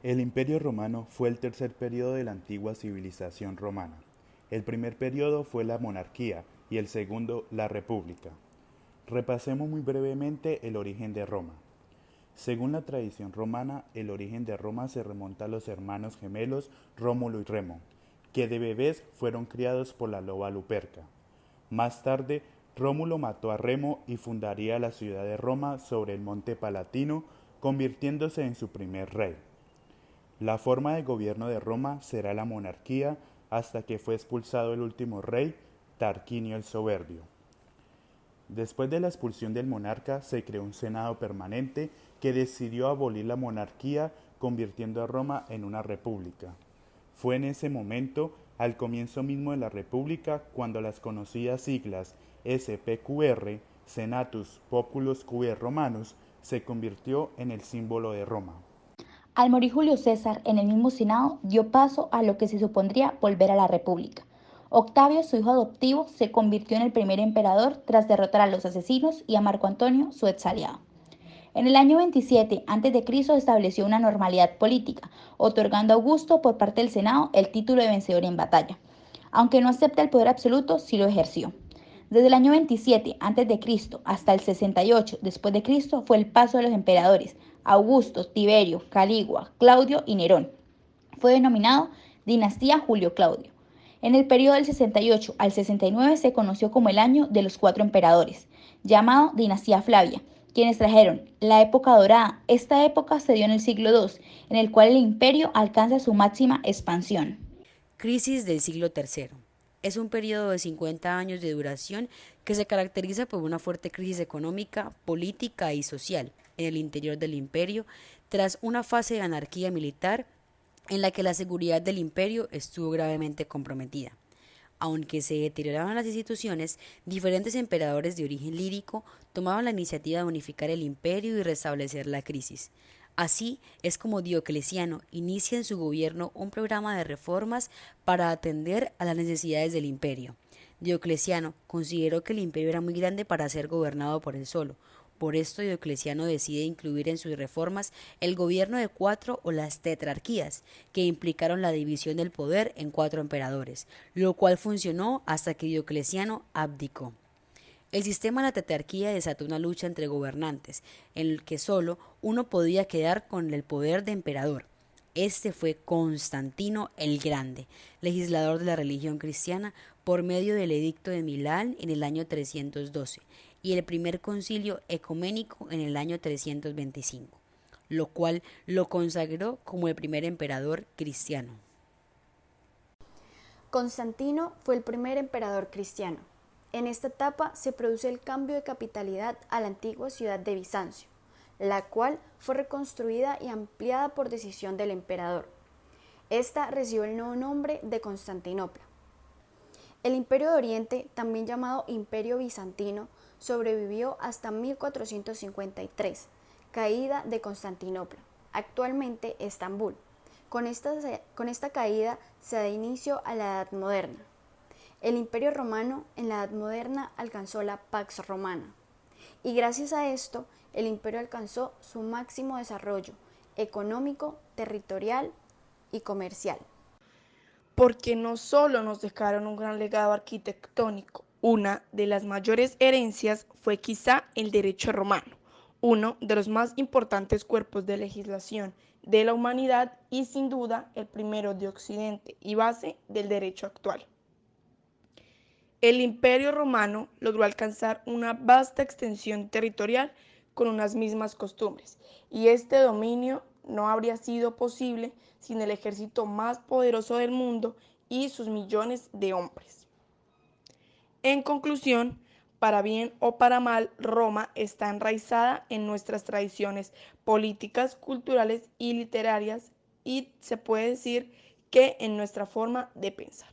El Imperio Romano fue el tercer periodo de la antigua civilización romana. El primer periodo fue la monarquía y el segundo la república. Repasemos muy brevemente el origen de Roma. Según la tradición romana, el origen de Roma se remonta a los hermanos gemelos Rómulo y Remo, que de bebés fueron criados por la loba Luperca. Más tarde, Rómulo mató a Remo y fundaría la ciudad de Roma sobre el monte Palatino, convirtiéndose en su primer rey. La forma de gobierno de Roma será la monarquía hasta que fue expulsado el último rey, Tarquinio el Soberbio. Después de la expulsión del monarca se creó un senado permanente que decidió abolir la monarquía convirtiendo a Roma en una república. Fue en ese momento, al comienzo mismo de la república, cuando las conocidas siglas SPQR, Senatus Populus Quae Romanus, se convirtió en el símbolo de Roma. Al morir Julio César en el mismo Senado, dio paso a lo que se supondría volver a la República. Octavio, su hijo adoptivo, se convirtió en el primer emperador tras derrotar a los asesinos y a Marco Antonio, su exaliado. En el año 27 a.C. estableció una normalidad política, otorgando a Augusto por parte del Senado el título de vencedor en batalla. Aunque no acepta el poder absoluto, sí lo ejerció. Desde el año 27 a.C. hasta el 68 después de Cristo fue el paso de los emperadores Augusto, Tiberio, Calígula, Claudio y Nerón. Fue denominado Dinastía Julio-Claudio. En el periodo del 68 al 69 se conoció como el año de los 4 emperadores, llamado Dinastía Flavia, quienes trajeron la época dorada. Esta época se dio en el siglo II, en el cual el imperio alcanza su máxima expansión. Crisis del siglo III. Es un periodo de 50 años de duración que se caracteriza por una fuerte crisis económica, política y social en el interior del imperio, tras una fase de anarquía militar en la que la seguridad del imperio estuvo gravemente comprometida. Aunque se deterioraban las instituciones, diferentes emperadores de origen lírico tomaban la iniciativa de unificar el imperio y restablecer la crisis. Así es como Diocleciano inicia en su gobierno un programa de reformas para atender a las necesidades del imperio. Diocleciano consideró que el imperio era muy grande para ser gobernado por él solo. Por esto Diocleciano decide incluir en sus reformas el gobierno de 4 o las tetrarquías, que implicaron la división del poder en 4 emperadores, lo cual funcionó hasta que Diocleciano abdicó. El sistema de la tetrarquía desató una lucha entre gobernantes, en el que solo uno podía quedar con el poder de emperador. Este fue Constantino el Grande, legislador de la religión cristiana, por medio del Edicto de Milán en el año 312 y el primer concilio ecuménico en el año 325, lo cual lo consagró como el primer emperador cristiano. Constantino fue el primer emperador cristiano. En esta etapa se produce el cambio de capitalidad a la antigua ciudad de Bizancio, la cual fue reconstruida y ampliada por decisión del emperador. Esta recibió el nuevo nombre de Constantinopla. El Imperio de Oriente, también llamado Imperio Bizantino, sobrevivió hasta 1453, caída de Constantinopla, actualmente Estambul. Con esta caída se da inicio a la Edad Moderna. El Imperio Romano en la Edad Moderna alcanzó la Pax Romana, y gracias a esto el imperio alcanzó su máximo desarrollo económico, territorial y comercial. Porque no solo nos dejaron un gran legado arquitectónico, una de las mayores herencias fue quizá el derecho romano, uno de los más importantes cuerpos de legislación de la humanidad y sin duda el primero de Occidente y base del derecho actual. El Imperio Romano logró alcanzar una vasta extensión territorial con unas mismas costumbres, y este dominio no habría sido posible sin el ejército más poderoso del mundo y sus millones de hombres. En conclusión, para bien o para mal, Roma está enraizada en nuestras tradiciones políticas, culturales y literarias, y se puede decir que en nuestra forma de pensar.